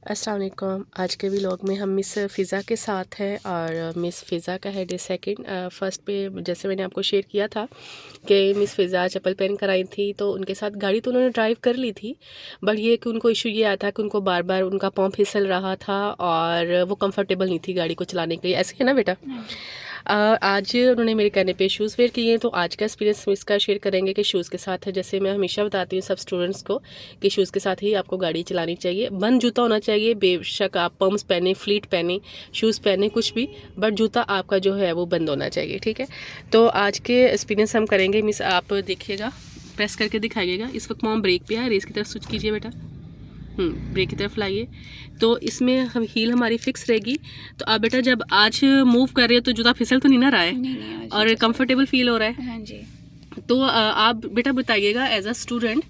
अस्सलाम वालेकुम। आज के व्लॉग में हम मिस फ़िज़ा के साथ हैं और मिस फ़िज़ा का है डे सेकंड। फर्स्ट पे जैसे मैंने आपको शेयर किया था कि मिस फ़िज़ा चप्पल पहन कर आई थी, तो उनके साथ गाड़ी तो उन्होंने ड्राइव कर ली थी, बट ये कि उनको इशू ये आया था कि उनको बार बार उनका पाँव फिसल रहा था और वो कंफर्टेबल नहीं थी गाड़ी को चलाने के लिए। ऐसे है ना बेटा? आज उन्होंने मेरे कहने पे शूज़ वेयर किए हैं, तो आज का एक्सपीरियंस हम इसका शेयर करेंगे कि शूज़ के साथ है, जैसे मैं हमेशा बताती हूँ सब स्टूडेंट्स को कि शूज़ के साथ ही आपको गाड़ी चलानी चाहिए। बंद जूता होना चाहिए, बेशक आप पम्प्स पहने, फ्लीट पहने, शूज़ पहने, कुछ भी, बट जूता आपका जो है वो बंद होना चाहिए, ठीक है। तो आज के एक्सपीरियंस हम करेंगे। मिस आप देखिएगा, प्रेस करके दिखाइएगा। इस वक्त मॉम ब्रेक पे है, रेस की तरफ स्विच कीजिए बेटा, ब्रेक की तरफ लाइए। तो इसमें हम हील हमारी फिक्स रहेगी। तो आप बेटा जब आज मूव कर रहे हो तो जूता फिसल तो नहीं ना रहा है? नहीं, और कंफर्टेबल फील हो रहा है? हाँ जी। तो आप बेटा बताइएगा एज अ स्टूडेंट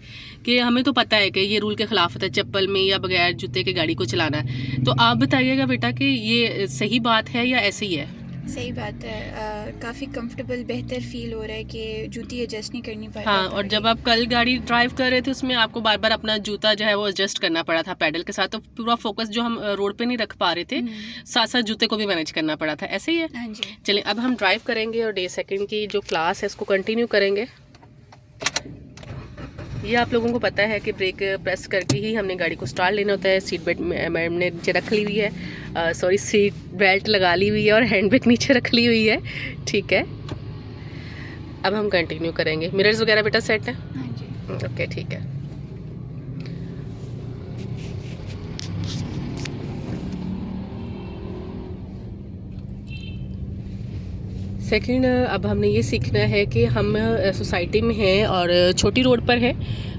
कि हमें तो पता है कि ये रूल के खिलाफ होता है चप्पल में या बगैर जूते के गाड़ी को चलाना है, तो आप बताइएगा बेटा कि ये सही बात है या ऐसे ही है? सही बात है। काफ़ी कंफर्टेबल बेहतर फील हो रहा है कि जूती एडजस्ट नहीं करनी पड़ हाँ, और जब आप कल गाड़ी ड्राइव कर रहे थे उसमें आपको बार बार अपना जूता जो है वो एडजस्ट करना पड़ा था पैडल के साथ, तो पूरा फोकस जो हम रोड पे नहीं रख पा रहे थे, साथ साथ जूते को भी मैनेज करना पड़ा था। ऐसे ही है? हाँ जी। चलिए अब हम ड्राइव करेंगे और डे सेकंड की जो क्लास है उसको कंटिन्यू करेंगे। ये आप लोगों को पता है कि ब्रेक प्रेस करके ही हमने गाड़ी को स्टार्ट लेना होता है। सीट बेल्ट मैम ने नीचे रख ली हुई है, सॉरी सीट बेल्ट लगा ली हुई है और हैंड ब्रेक नीचे रख ली हुई है, ठीक है। अब हम कंटिन्यू करेंगे। मिरर्स वगैरह बेटा सेट है? हाँ जी। ओके, ठीक है। सेकंड, अब हमने ये सीखना है कि हम सोसाइटी में हैं और छोटी रोड पर है,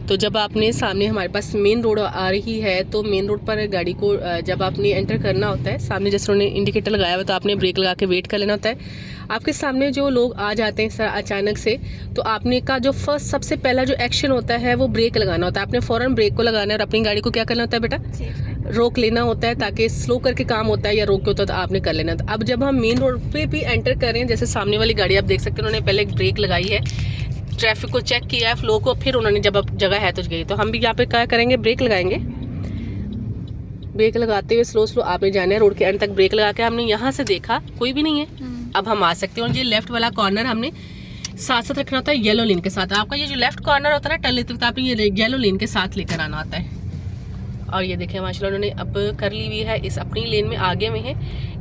तो जब आपने सामने हमारे पास मेन रोड आ रही है तो मेन रोड पर गाड़ी को जब आपने एंटर करना होता है, सामने जैसे उन्होंने इंडिकेटर लगाया हुआ तो आपने ब्रेक लगा के वेट कर लेना होता है। आपके सामने जो लोग आ जाते हैं अचानक से, तो आपने का जो फर्स्ट सबसे पहला जो एक्शन होता है वो ब्रेक लगाना होता है। आपने फ़ौरन ब्रेक को लगाना है और अपनी गाड़ी को क्या करना होता है बेटा? रोक लेना होता है, ताकि स्लो करके काम होता है या रोक के होता है तो आपने कर लेना। अब जब हम मेन रोड पे भी एंटर कर रहे हैं, जैसे सामने वाली गाड़ी आप देख सकते हैं, उन्होंने पहले एक ब्रेक लगाई है, ट्रैफिक को चेक किया है, फ्लो को, फिर उन्होंने जब अब जगह है तो गई। तो हम भी यहाँ पे क्या करेंगे? ब्रेक लगाएंगे। ब्रेक लगाते हुए स्लो स्लो आपने जाना है रोड के एंड तक। ब्रेक लगा के हमने यहाँ से देखा कोई भी नहीं है, अब हम आ सकते हैं। और ये लेफ्ट वाला कॉर्नर हमने साथ साथ रखना होता है येलो लेन के साथ। आपका ये जो लेफ्ट कॉर्नर होता है ना, टर्न लेते वक्त आपने ये येलो लेन के साथ लेकर आना होता है। और ये देखें माशाल्लाह उन्होंने अब कर ली हुई है, इस अपनी लेन में आगे में है।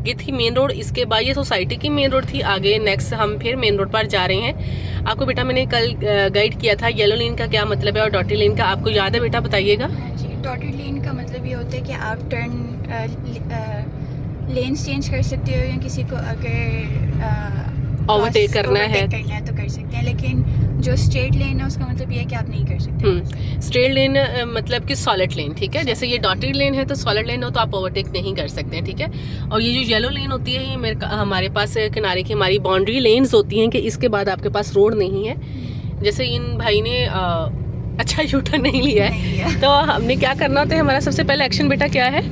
ये थी मेन रोड, इसके बाद ये सोसाइटी की मेन रोड थी। आगे नेक्स्ट हम फिर मेन रोड पर जा रहे हैं। आपको बेटा मैंने कल गाइड किया था येलो लेन का क्या मतलब है और डॉटेड लेन का, आपको याद है बेटा? बताइएगा। जी, डॉटेड लेन का मतलब ये होता है कि आप टर्न लेन चेंज कर सकते हो या किसी को अगर ओवरटेक करना है तो कर सकते हैं, लेकिन जो स्ट्रेट लेन है उसका मतलब ये है कि आप नहीं कर सकते। स्ट्रेट लेन मतलब कि सॉलिड लेन, ठीक है। जैसे ये डॉटेड लेन है तो सॉलिड लेन हो तो आप ओवरटेक नहीं कर सकते हैं, ठीक है। और ये जो येलो लेन होती है ये हमारे पास किनारे की हमारी बाउंड्री लेन्स होती हैं कि इसके बाद आपके पास रोड नहीं है। जैसे इन भाई ने अच्छा यूटर्न नहीं लिया है, तो हमने क्या करना होता है? हमारा सबसे पहला एक्शन बेटा क्या है?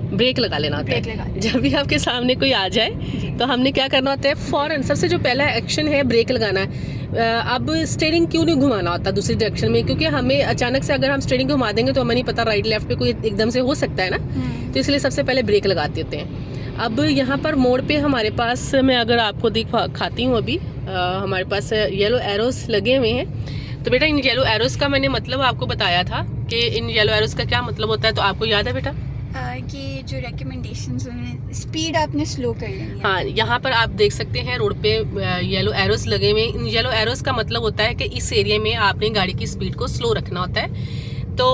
ब्रेक लगा लेना होता है। जब भी आपके सामने कोई आ जाए तो हमने क्या करना होता है? फौरन सबसे जो पहला एक्शन है ब्रेक लगाना है। अब स्टीयरिंग क्यों नहीं घुमाना होता दूसरी डायरेक्शन में? क्योंकि हमें अचानक से अगर हम स्टीयरिंग घुमा देंगे तो हमें नहीं पता राइट लेफ्ट पे कोई एकदम से हो सकता है ना, तो इसलिए सबसे पहले ब्रेक लगाते होते हैं। अब यहाँ पर मोड़ पे हमारे पास, मैं अगर आपको दिखाती हूँ, अभी हमारे पास येलो एरोस लगे हुए हैं। तो बेटा इन येलो एरोस का मैंने मतलब आपको बताया था कि इन येलो एरोस का क्या मतलब होता है, तो आपको याद है बेटा? कि जो रिकमेंडेशंस उन्होंने स्पीड आपने स्लो कर लेनी है। हाँ, यहाँ पर आप देख सकते हैं रोड पे येलो एरोस लगे हुए। इन येलो एरोस का मतलब होता है कि इस एरिया में आपने गाड़ी की स्पीड को स्लो रखना होता है। तो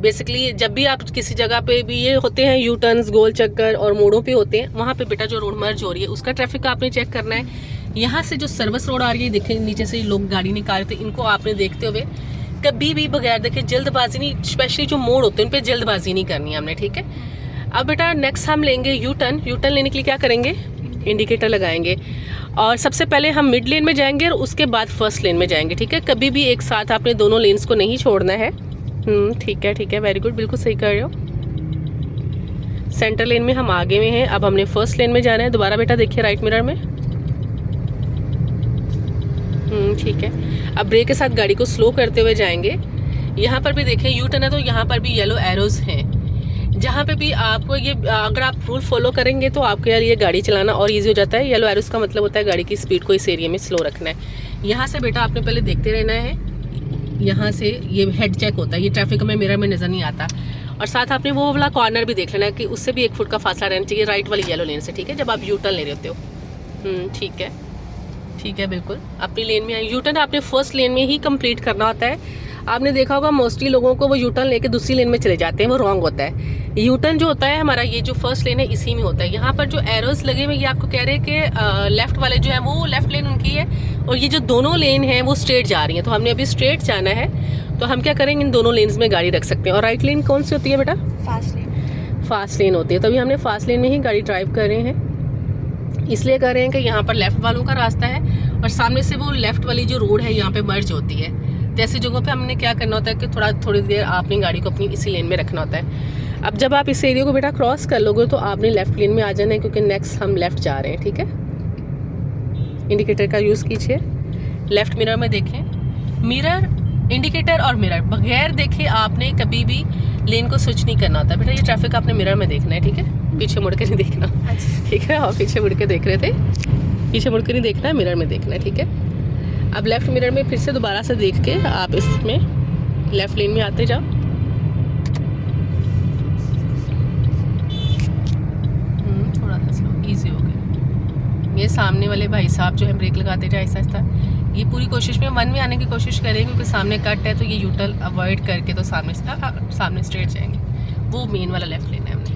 बेसिकली जब भी आप किसी जगह पे भी ये होते हैं यू टर्न्स, गोल चक्कर और मोड़ों पे होते हैं, वहाँ पे बेटा जो रोड मर्ज हो रही है उसका ट्रैफिक आपने चेक करना है। यहाँ से जो सर्विस रोड आ रही है, देखें नीचे से लोग गाड़ी निकाल रहे थे, इनको आपने देखते हुए कभी भी बगैर देखे जल्दबाजी नहीं, स्पेशली जो मोड़ होते हैं उन पे जल्दबाजी नहीं करनी है हमने, ठीक है। अब बेटा नेक्स्ट हम लेंगे यू टर्न। यू टर्न लेने के लिए क्या करेंगे? इंडिकेटर लगाएंगे और सबसे पहले हम मिड लेन में जाएंगे और उसके बाद फर्स्ट लेन में जाएंगे, ठीक है। कभी भी एक साथ आपने दोनों लेन्स को नहीं छोड़ना है। ठीक है, ठीक है, वेरी गुड, बिल्कुल सही कर रहे हो। सेंटर लेन में हम आगे में हैं, अब हमने फर्स्ट लेन में जाना है। दोबारा बेटा देखिए राइट मिरर में, ठीक है। अब ब्रेक के साथ गाड़ी को स्लो करते हुए जाएंगे। यहाँ पर भी देखें यू टर्न है तो यहाँ पर भी येलो एरोज हैं। जहाँ पे भी आपको ये अगर आप रूल फॉलो करेंगे तो आपके यार ये गाड़ी चलाना और इजी हो जाता है। येलो एरोज का मतलब होता है गाड़ी की स्पीड को इस एरिया में स्लो रखना है। यहाँ से बेटा आपने पहले देखते रहना है, यहाँ से ये हेड चेक होता है, ये ट्रैफिक में मिरर में नज़र नहीं आता। और साथ आपने वो वाला कॉर्नर भी देख लेना है कि उससे भी 1 फुट का फासला रहना चाहिए राइट वाली येलो लेन से, ठीक है, जब आप यू टर्न ले रहे होते हो। ठीक है बिल्कुल अपनी लेन में यू टर्न आपने फर्स्ट लेन में ही कंप्लीट करना होता है। आपने देखा होगा मोस्टली लोगों को वो यू टर्न लेके दूसरी लेन में चले जाते हैं, वो रॉन्ग होता है। यू टर्न जो होता है हमारा ये जो फर्स्ट लेन है इसी में होता है। यहाँ पर जो एरोस लगे हुए ये आपको कह रहे हैं कि लेफ्ट वाले जो है वो लेफ्ट लेन उनकी है और ये जो दोनों लेन है वो स्ट्रेट जा रही है। तो हमने अभी स्ट्रेट जाना है तो हम क्या करेंगे, इन दोनों लेन्स में गाड़ी रख सकते हैं। और राइट लेन कौन सी होती है बेटा? फास्ट लेन होती है। तभी हमने फास्ट लेन में ही गाड़ी ड्राइव कर रहे हैं, इसलिए कर रहे हैं कि यहाँ पर लेफ्ट वालों का रास्ता है और सामने से वो लेफ्ट वाली जो रोड है यहाँ पे मर्ज होती है। तो ऐसी जगहों पे हमने क्या करना होता है कि थोड़ी देर आपने गाड़ी को अपनी इसी लेन में रखना होता है। अब जब आप इस एरिया को बेटा क्रॉस कर लोगे तो आपने लेफ्ट लेन में आ जाना है, क्योंकि नेक्स्ट हम लेफ्ट जा रहे हैं, ठीक है। इंडिकेटर का यूज़ कीजिए, लेफ्ट मिरर में देखें। मिरर, इंडिकेटर और मिरर बगैर देखे आपने कभी भी लेन को स्विच नहीं करना होता बेटा। ये ट्रैफिक आपने मिरर में देखना है, ठीक है, पीछे मुड़ के नहीं देखना, ठीक है। आप पीछे मुड़ के देख रहे थे, पीछे मुड़ के नहीं देखना है, मिरर में देखना है, ठीक है। अब लेफ्ट मिरर में फिर से दोबारा से देख के आप इसमें लेफ्ट लेन में आते जाओ। थोड़ा सा स्लो, ईजी हो गया। ये सामने वाले भाई साहब जो है ब्रेक लगाते जाए आहिस्ता आहिस्ता। ये पूरी कोशिश में मन में आने की कोशिश करें, क्योंकि सामने कट है तो ये यूटर्न अवॉइड करके तो सामने स्ट्रेट जाएंगे। वो मेन वाला लेफ्ट लेना है हमने।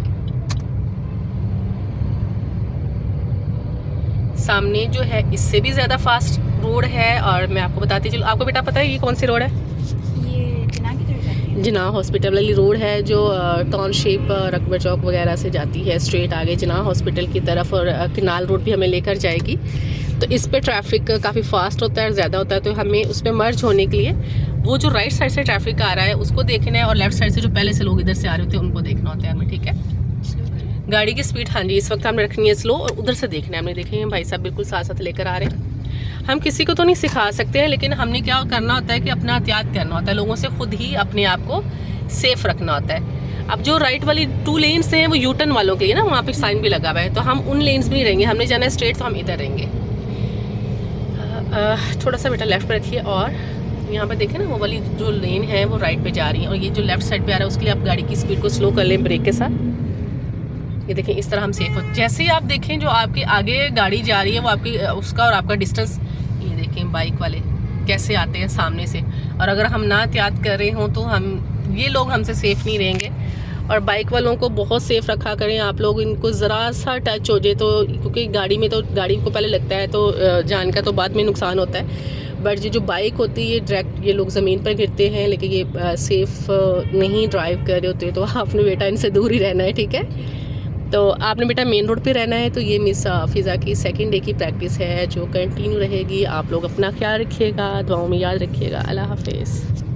सामने जो है इससे भी ज़्यादा फास्ट रोड है। और मैं आपको बताती चलूँ, आपको बेटा पता है ये कौन सी रोड है? ये जिना की तरफ जाती है। जिना हॉस्पिटल वाली रोड है जो टाउनशिप रकबर चौक वगैरह से जाती है स्ट्रेट आगे जिना हॉस्पिटल की तरफ, और किनाल रोड भी हमें लेकर जाएगी। तो इस पे ट्रैफिक काफ़ी फास्ट होता है, ज़्यादा होता है, तो हमें उस पर मर्ज होने के लिए वो जो राइट साइड से ट्रैफिक आ रहा है उसको देखना है, और लेफ्ट साइड से जो पहले से लोग इधर से आ रहे होते हैं उनको देखना होता है हमें, ठीक है। गाड़ी की स्पीड हाँ जी इस वक्त हमने रखनी है स्लो, और उधर से देखना है हमने। देखेंगे भाई साहब बिल्कुल साथ साथ लेकर आ रहे हैं। हम किसी को तो नहीं सिखा सकते हैं, लेकिन हमने क्या करना होता है कि अपना एहतियात करना होता है, लोगों से खुद ही अपने आप को सेफ रखना होता है। अब जो राइट वाली 2 लेन्स हैं वो यू टर्न वालों के लिए ना, वहाँ पे साइन भी लगा हुआ है, तो हम उन लेन्स में नहीं रहेंगे। हमने जाना है स्ट्रेट तो हम इधर रहेंगे। थोड़ा सा बेटा लेफ्ट पे रखिए, और यहाँ पे देखें ना वो वाली जो लेन है वो राइट पे जा रही है, और ये जो लेफ्ट साइड पे आ रहा है उसके लिए आप गाड़ी की स्पीड को स्लो कर लें ब्रेक के साथ। ये देखें इस तरह हम सेफ हो। जैसे ही आप देखें जो आपके आगे गाड़ी जा रही है वो आपकी उसका और आपका डिस्टेंस, ये देखें बाइक वाले कैसे आते हैं सामने से, और अगर हम ना एहतियात कर रहे हों तो हम ये लोग हमसे सेफ़ नहीं रहेंगे। और बाइक वालों को बहुत सेफ़ रखा करें आप लोग, इनको ज़रा सा टच हो जाए तो, क्योंकि गाड़ी में तो गाड़ी को पहले लगता है तो जान का तो बाद में नुकसान होता है, बट ये जो बाइक होती है ये डायरेक्ट ये लोग ज़मीन पर गिरते हैं, लेकिन ये सेफ़ नहीं ड्राइव कर रहे होते, तो आपने बेटा इनसे दूर ही रहना है, ठीक है। तो आपने बेटा मेन रोड पे रहना है। तो ये मिस फ़िज़ा की 2nd डे की प्रैक्टिस है जो कंटिन्यू रहेगी। आप लोग अपना ख्याल रखिएगा, दुआओं में याद रखिएगा। अल्लाह हाफिज़।